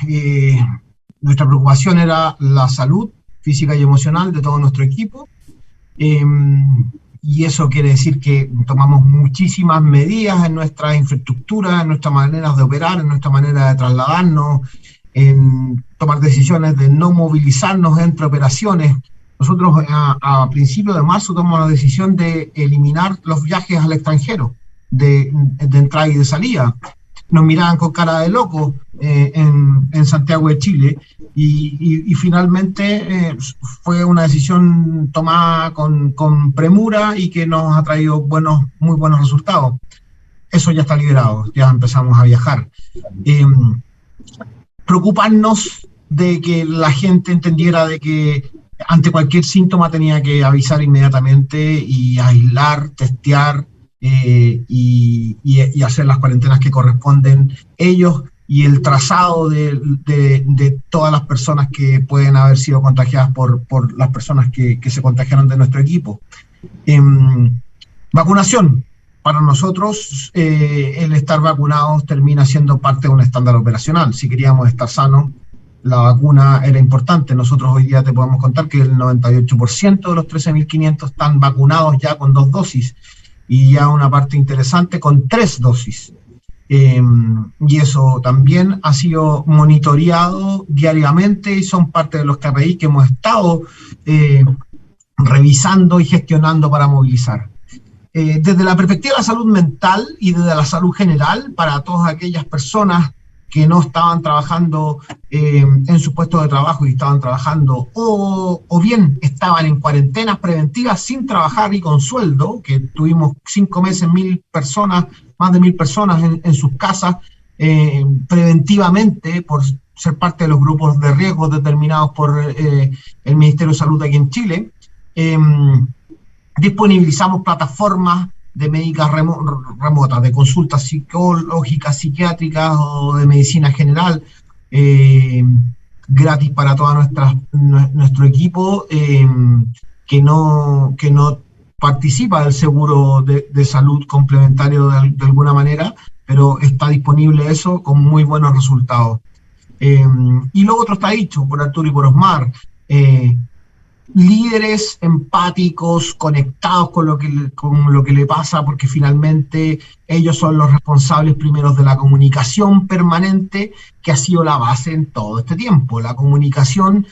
Nuestra preocupación era la salud física y emocional de todo nuestro equipo. y eso quiere decir que tomamos muchísimas medidas en nuestra infraestructura, en nuestras maneras de operar, en nuestra manera de trasladarnos, en tomar decisiones de no movilizarnos entre operaciones. Nosotros a principios de marzo tomamos la decisión de eliminar los viajes al extranjero, de entrada y de salida. Nos miraban con cara de loco en Santiago de Chile, y finalmente fue una decisión tomada con premura y que nos ha traído muy buenos resultados. Eso ya está liberado, ya empezamos a viajar. Preocuparnos de que la gente entendiera de que ante cualquier síntoma tenía que avisar inmediatamente y aislar, testear y hacer las cuarentenas que corresponden ellos, y el trazado de todas las personas que pueden haber sido contagiadas por las personas que se contagiaron de nuestro equipo. Vacunación. Para nosotros, el estar vacunados termina siendo parte de un estándar operacional. Si queríamos estar sanos, la vacuna era importante. Nosotros hoy día te podemos contar que el 98% de los 13.500 están vacunados ya con 2 dosis, y ya una parte interesante con 3 dosis. Y eso también ha sido monitoreado diariamente, y son parte de los KPI que hemos estado revisando y gestionando para movilizar. Desde la perspectiva de la salud mental y desde la salud general, para todas aquellas personas que no estaban trabajando en su puesto de trabajo y estaban trabajando, o bien estaban en cuarentenas preventivas sin trabajar y con sueldo, que tuvimos 5 meses, 1.000 personas, más de 1.000 personas en sus casas preventivamente por ser parte de los grupos de riesgo determinados por el Ministerio de Salud aquí en Chile. Disponibilizamos plataformas de médicas remotas, de consultas psicológicas, psiquiátricas o de medicina general, gratis para todo nuestro equipo que no participa del seguro de salud complementario de alguna manera, pero está disponible eso con muy buenos resultados. Y lo otro está dicho por Arturo y por Osmar. Líderes empáticos, conectados con lo que le pasa, porque finalmente ellos son los responsables primeros de la comunicación permanente, que ha sido la base en todo este tiempo. La comunicación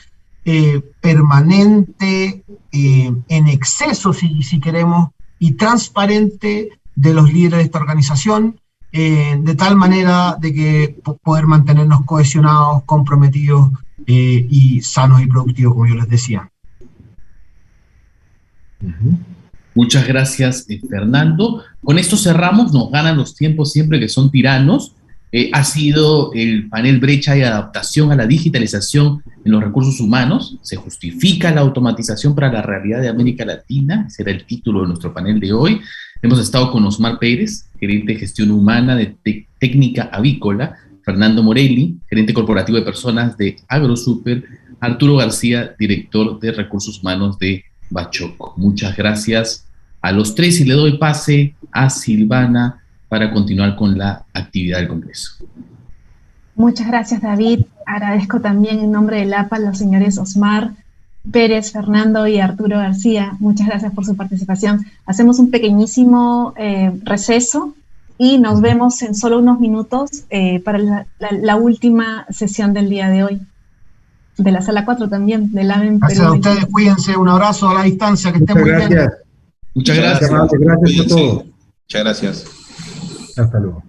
permanente, en exceso, si queremos, y transparente de los líderes de esta organización, de tal manera de que poder mantenernos cohesionados, comprometidos y sanos y productivos, como yo les decía. Muchas gracias, Fernando. Con esto cerramos, nos ganan los tiempos siempre, que son tiranos. Ha sido el panel Brecha y Adaptación a la Digitalización en los Recursos Humanos. Se justifica la automatización para la realidad de América Latina. Ese era el título de nuestro panel de hoy. Hemos estado con Osmar Pérez, gerente de gestión humana de técnica avícola, Fernando Morelli, gerente corporativo de personas de AgroSuper, Arturo García, director de recursos humanos de Bachoco. Muchas gracias a los tres, y le doy pase a Silvana para continuar con la actividad del Congreso. Muchas gracias, David. Agradezco también en nombre del APA a los señores Osmar Pérez, Fernando y Arturo García. Muchas gracias por su participación. Hacemos un pequeñísimo receso y nos vemos en solo unos minutos para la última sesión del día de hoy. De la sala 4 también, del AVEN. Gracias a ustedes, cuídense, un abrazo a la distancia, que estén muy bien. Muchas gracias. Gracias a todos. Muchas gracias. Hasta luego.